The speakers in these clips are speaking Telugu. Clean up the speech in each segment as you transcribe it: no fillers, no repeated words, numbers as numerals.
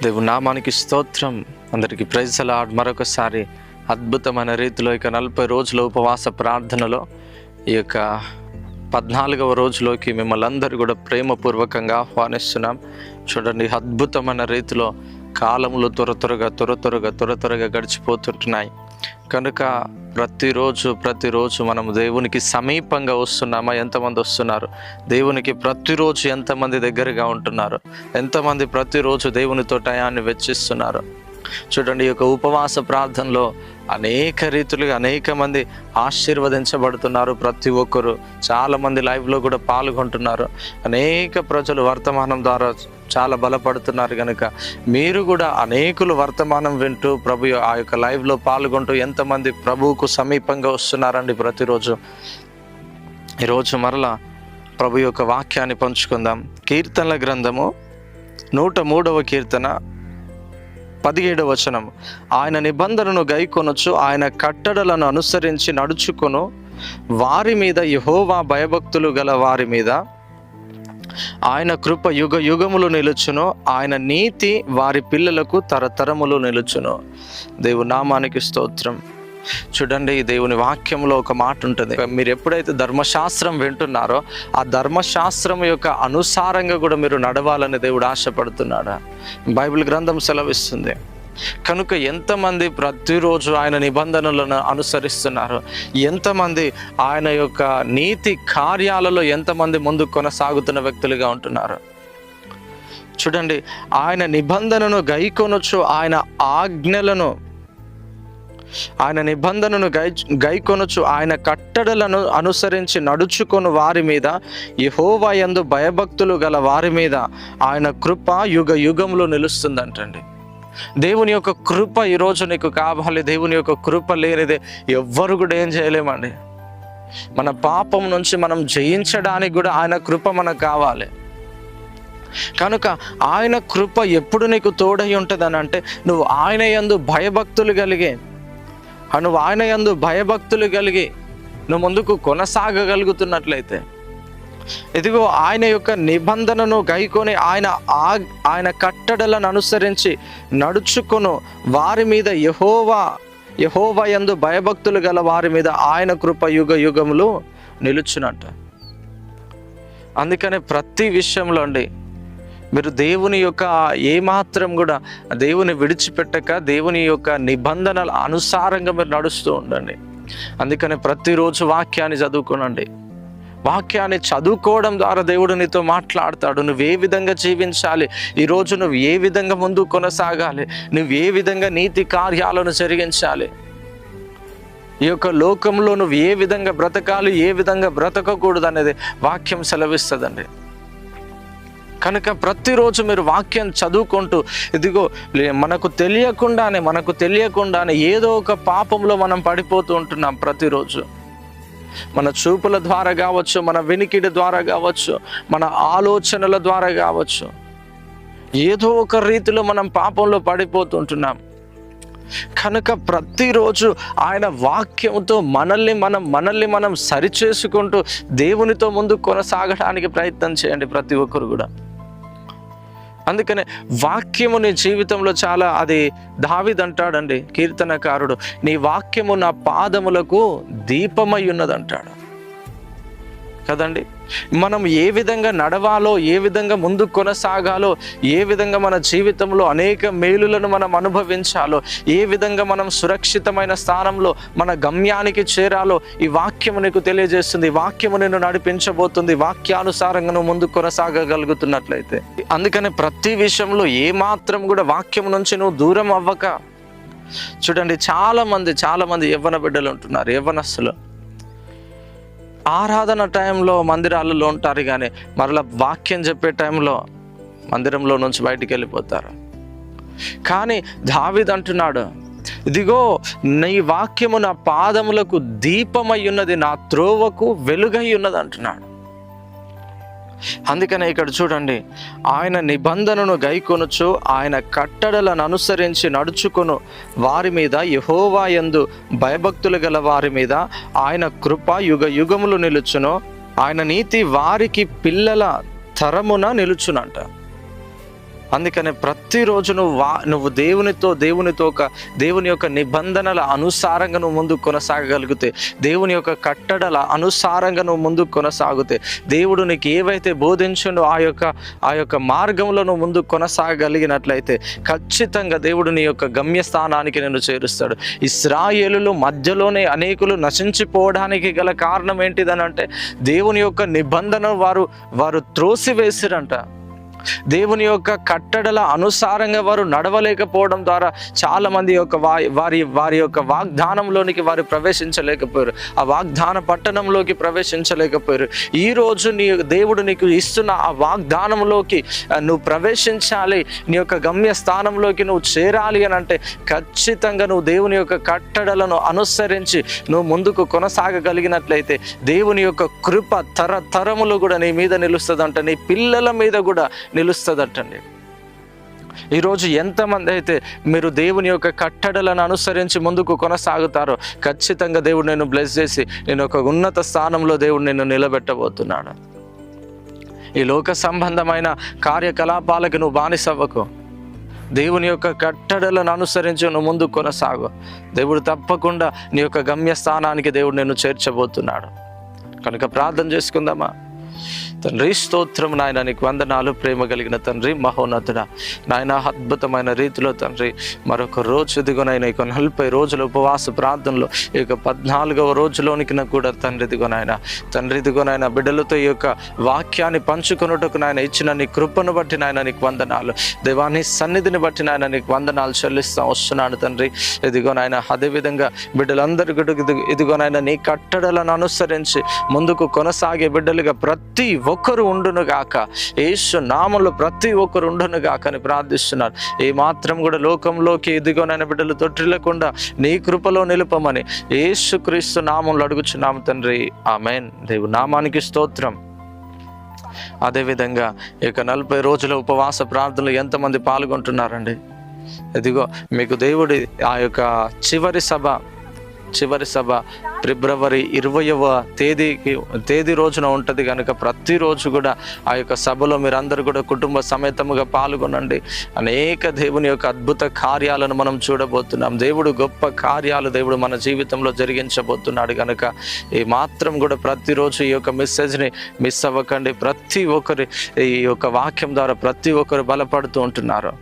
దేవుని నామానికి స్తోత్రం. అందరికీ ప్రైజ్ ది లార్డ్. మరొకసారి అద్భుతమైన రీతిలో ఇక 40 రోజుల ఉపవాస ప్రార్థనలో ఈ యొక్క 14వ రోజులోకి మిమ్మల్ని అందరూ కూడా ప్రేమపూర్వకంగా ఆహ్వానిస్తున్నాం. చూడండి, అద్భుతమైన రీతిలో కాలములు త్వరగా గడిచిపోతుంటున్నాయి. కనుక ప్రతిరోజు మనం దేవునికి సమీపంగా వస్తున్నామా? ఎంతమంది వస్తున్నారు? దేవునికి ప్రతిరోజు ఎంతమంది దగ్గరగా ఉంటున్నారు? ఎంతమంది ప్రతిరోజు దేవునితో టయాన్ని వెచ్చిస్తున్నారు? చూడండి, ఈ యొక్క ఉపవాస ప్రార్థనలో అనేక రీతులుగా అనేక మంది ఆశీర్వదించబడుతున్నారు. ప్రతి ఒక్కరు చాలామంది లైవ్లో కూడా పాల్గొంటున్నారు. అనేక ప్రజలు వర్తమానం ద్వారా చాలా బలపడుతున్నారు. కనుక మీరు కూడా అనేకులు వర్తమానం వింటూ ప్రభు ఆ యొక్క లైవ్లో పాల్గొంటూ ఎంతమంది ప్రభువుకు సమీపంగా వస్తున్నారండి ప్రతిరోజు. ఈరోజు మరలా ప్రభు యొక్క వాక్యాన్ని పంచుకుందాం. కీర్తనల గ్రంథము 103వ కీర్తన 17వ వచనం. ఆయన నిబంధనను గైకొనొచ్చు, ఆయన కట్టడలను అనుసరించి నడుచుకొను వారి మీద, యెహోవా భయభక్తులు గల వారి మీద ఆయన కృప యుగ యుగములు నిలుచును, ఆయన నీతి వారి పిల్లలకు తరతరములు నిలుచును. దేవుని నామానికి స్తోత్రం. చూడండి, దేవుని వాక్యంలో ఒక మాట ఉంటుంది. మీరు ఎప్పుడైతే ధర్మశాస్త్రం వింటున్నారో ఆ ధర్మశాస్త్రం యొక్క అనుసారంగా కూడా మీరు నడవాలని దేవుడు ఆశపడుతున్నాడా? బైబిల్ గ్రంథం సెలవిస్తుంది. కనుక ఎంతమంది ప్రతిరోజు ఆయన నిబంధనలను అనుసరిస్తున్నారు? ఎంతమంది ఆయన యొక్క నీతి కార్యాలలో ఎంతమంది ముందు కొనసాగుతున్న వ్యక్తులుగా ఉంటున్నారు? చూడండి, ఆయన నిబంధనను గైకొనొచ్చు, ఆయన నిబంధనను గైకొనొచ్చు, ఆయన కట్టడలను అనుసరించి నడుచుకొను వారి మీద, యెహోవా యందు భయభక్తులు గల వారి మీద ఆయన కృప యుగ యుగంలో నిలుస్తుందంటండి. దేవుని యొక్క కృప ఈరోజు నీకు కావాలి. దేవుని యొక్క కృప లేనిదే ఎవ్వరు కూడా ఏం చేయలేమండి. మన పాపం నుంచి మనం జయించడానికి కూడా ఆయన కృప మనకు కావాలి. కనుక ఆయన కృప ఎప్పుడు నీకు తోడై ఉంటుందని అంటే నువ్వు ఆయన యందు భయభక్తులు కలిగి నువ్వు ముందుకు కొనసాగగలుగుతున్నట్లయితే, ఇదిగో ఆయన యొక్క నిబంధనను గైకొని ఆయన కట్టడలను అనుసరించి నడుచుకొను వారి మీద, యెహోవా యందు భయభక్తులు గల వారి మీద ఆయన కృప యుగ యుగములు నిలుచునట. అందుకనే ప్రతి విషయంలో అండి మీరు దేవుని యొక్క ఏమాత్రం కూడా దేవుని విడిచిపెట్టక దేవుని యొక్క నిబంధనల అనుసారంగా మీరు నడుస్తూ ఉండండి. అందుకనే ప్రతిరోజు వాక్యాన్ని చదువుకోనండి. వాక్యాన్ని చదువుకోవడం ద్వారా దేవుడు నీతో మాట్లాడతాడు. నువ్వు ఏ విధంగా జీవించాలి, ఈరోజు నువ్వు ఏ విధంగా ముందుకు కొనసాగాలి, నువ్వు ఏ విధంగా నీతి కార్యాలను జరిగించాలి, ఈ యొక్క లోకంలో నువ్వు ఏ విధంగా బ్రతకాలి, ఏ విధంగా బ్రతకకూడదు అనేది వాక్యం సెలవిస్తుందండి. కనుక ప్రతిరోజు మీరు వాక్యం చదువుకుంటూ, ఇదిగో మనకు తెలియకుండానే ఏదో ఒక పాపంలో మనం పడిపోతూ ఉంటున్నాం. ప్రతిరోజు మన చూపుల ద్వారా కావచ్చు, మన వినికిడి ద్వారా కావచ్చు, మన ఆలోచనల ద్వారా కావచ్చు, ఏదో ఒక రీతిలో మనం పాపంలో పడిపోతుంటున్నాం. కనుక ప్రతిరోజు ఆయన వాక్యంతో మనల్ని మనం సరిచేసుకుంటూ దేవునితో ముందుకు కొనసాగడానికి ప్రయత్నం చేయండి ప్రతి ఒక్కరు కూడా. అందుకనే వాక్యము నీ జీవితంలో చాలా, అది దావీదు అంటాడండి, కీర్తనకారుడు, నీ వాక్యము నా పాదములకు దీపమై ఉన్నదంటాడు కదండి. మనం ఏ విధంగా నడవాలో, ఏ విధంగా ముందుకు కొనసాగాలో, ఏ విధంగా మన జీవితంలో అనేక మేలులను మనం అనుభవించాలో, ఏ విధంగా మనం సురక్షితమైన స్థానంలో మన గమ్యానికి చేరాలో ఈ వాక్యము నీకు తెలియజేస్తుంది. ఈ వాక్యము నిన్ను నడిపించబోతుంది. వాక్యానుసారంగా నువ్వు ముందుకు కొనసాగగలుగుతున్నట్లయితే. అందుకని ప్రతి విషయంలో ఏమాత్రం కూడా వాక్యం నుంచి నువ్వు దూరం అవ్వక. చూడండి, చాలా మంది యవ్వన బిడ్డలు ఉంటున్నారు, యవ్వనస్తులు. ఆరాధన టైంలో మందిరాలలో ఉంటారు, కానీ మరలా వాక్యం చెప్పే టైంలో మందిరంలో నుంచి బయటికి వెళ్ళిపోతారు. కానీ దావీదు అంటున్నాడు, ఇదిగో నీ వాక్యము నా పాదములకు దీపమై ఉన్నది, నా త్రోవకు వెలుగై ఉన్నది అంటున్నాడు. అందుకనే ఇక్కడ చూడండి, ఆయన నిబంధనను గైకొనొచ్చు, ఆయన కట్టడలను అనుసరించి నడుచుకొను వారి మీద, యెహోవా యందు భయభక్తులు గల వారి మీద ఆయన కృప యుగ యుగములు నిలుచును, ఆయన నీతి వారికి పిల్లల తరమున నిలుచునంట. అందుకనే ప్రతిరోజు నువ్వు దేవుని యొక్క నిబంధనల అనుసారంగా నువ్వు ముందుకు కొనసాగగలిగితే, దేవుని యొక్క కట్టడల అనుసారంగా నువ్వు ముందుకు కొనసాగితే, దేవుడు నీకు ఏవైతే బోధించిండో ఆ యొక్క మార్గంలో నువ్వు ముందుకు కొనసాగలిగినట్లయితే ఖచ్చితంగా దేవుడు నీ యొక్క గమ్యస్థానానికి నిన్ను చేరుస్తాడు. ఇశ్రాయేలుల మధ్యలోనే అనేకులు నశించిపోవడానికి గల కారణం ఏంటిదనంటే, దేవుని యొక్క నిబంధన వారు త్రోసివేసిరంట. దేవుని యొక్క కట్టడల అనుసారంగా వారు నడవలేకపోవడం ద్వారా చాలామంది యొక్క వారి యొక్క వాగ్దానంలోనికి వారు ప్రవేశించలేకపోయారు, ఆ వాగ్దాన పట్టణంలోకి ప్రవేశించలేకపోయారు. ఈరోజు దేవుడు నీకు ఇస్తున్న ఆ వాగ్దానంలోకి నువ్వు ప్రవేశించాలి, నీ యొక్క గమ్యస్థానంలోకి నువ్వు చేరాలి అని అంటే ఖచ్చితంగా నువ్వు దేవుని యొక్క కట్టడలను అనుసరించి నువ్వు ముందుకు కొనసాగగలిగినట్లయితే దేవుని యొక్క కృప తరతరములు కూడా నీ మీద నిలుస్తుందంట, నీ పిల్లల మీద కూడా నిలుస్తుందటండి. ఈరోజు ఎంతమంది అయితే మీరు దేవుని యొక్క కట్టడలను అనుసరించి ముందుకు కొనసాగుతారో ఖచ్చితంగా దేవుడు నిన్ను బ్లెస్ చేసి నేను ఒక ఉన్నత స్థానంలో దేవుడు నిన్ను నిలబెట్టబోతున్నాడు. ఈ లోక సంబంధమైన కార్యకలాపాలకు నువ్వు బానిసవ్వకు. దేవుని యొక్క కట్టడలను అనుసరించి నువ్వు ముందుకు కొనసాగు. దేవుడు తప్పకుండా నీ యొక్క గమ్యస్థానానికి దేవుడు నిన్ను చేర్చబోతున్నాడు. కనుక ప్రార్థన చేసుకుందామా? తండ్రి స్తోత్రం నాయన, నీకు వందనాలు. ప్రేమ కలిగిన తండ్రి, మహోన్నతుడా నాయన, అద్భుతమైన రీతిలో తండ్రి మరొక రోజు ఇదిగోనైనా ఇక 40 రోజుల ఉపవాస ప్రార్థనలో ఇక 14వ రోజులోనికి కూడా తండ్రి ఇదిగోనైనా ఇదిగోనైనా బిడ్డలతో ఈ యొక్క వాక్యాన్ని పంచుకొనుటకు నాయన ఇచ్చిన నీ కృపను బట్టి నాయన నీకు వందనాలు. దేవాన్ని సన్నిధిని బట్టి నాయన నీకు వందనాలు చెల్లిస్తా వస్తున్నాను తండ్రి. ఇదిగోనైనా అదేవిధంగా బిడ్డలందరూ ఇదిగోనైనా నీ కట్టడలను అనుసరించి ముందుకు కొనసాగే బిడ్డలుగా ప్రతి ఒక్కరు ఉండును గాక, యేసు నామములో ప్రతి ఒక్కరు ఉండును గాక అని ప్రార్థిస్తున్నారు. ఏ మాత్రం కూడా లోకంలోకి ఇదిగోనైనా బిడ్డలు తొట్టిల్లకుండా నీ కృపలో నిలుపమని యేసుక్రీస్తు నామములో అడుగుచున్నాము తండ్రి, ఆమేన్. దేవుని నామానికి స్తోత్రం. అదేవిధంగా ఇక 40 రోజుల ఉపవాస ప్రార్థనలు ఎంతమంది పాల్గొంటున్నారండి? ఇదిగో మీకు దేవుడి ఆ యొక్క చివరి సభ ఫిబ్రవరి 20వ తేదీ రోజున ఉంటుంది కనుక ప్రతిరోజు కూడా ఆ యొక్క సభలో మీరందరూ కూడా కుటుంబ సమేతముగా పాల్గొనండి. అనేక దేవుని యొక్క అద్భుత కార్యాలను మనం చూడబోతున్నాం. దేవుడు గొప్ప కార్యాలు దేవుడు మన జీవితంలో జరిగించబోతున్నాడు కనుక ఈ మాత్రం కూడా ప్రతిరోజు ఈ యొక్క మెసేజ్ని మిస్ అవ్వకండి. ప్రతి ఒక్కరి ఈ యొక్క వాక్యం ద్వారా ప్రతి ఒక్కరు బలపడుతూ ఉంటున్నారు.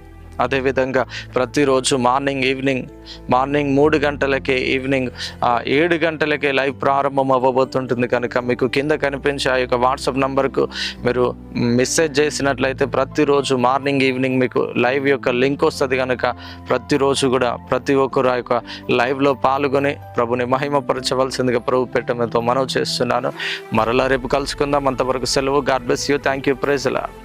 అదేవిధంగా ప్రతిరోజు మార్నింగ్ 3 గంటలకే, ఈవినింగ్ 7 గంటలకే లైవ్ ప్రారంభం అవ్వబోతుంటుంది కనుక మీకు కింద కనిపించే ఆ యొక్క వాట్సాప్ నంబర్కు మీరు మెసేజ్ చేసినట్లయితే ప్రతిరోజు మార్నింగ్ ఈవినింగ్ మీకు లైవ్ యొక్క లింక్ వస్తుంది కనుక ప్రతిరోజు కూడా ప్రతి ఒక్కరు ఆ యొక్క లైవ్లో పాల్గొని ప్రభుని మహిమపరచవలసిందిగా ప్రభు పెట్టడంతో మనవి చేస్తున్నాను. మరలా రేపు కలుసుకుందాం. అంతవరకు సెలవు. God bless you. Thank you. Praise the lord.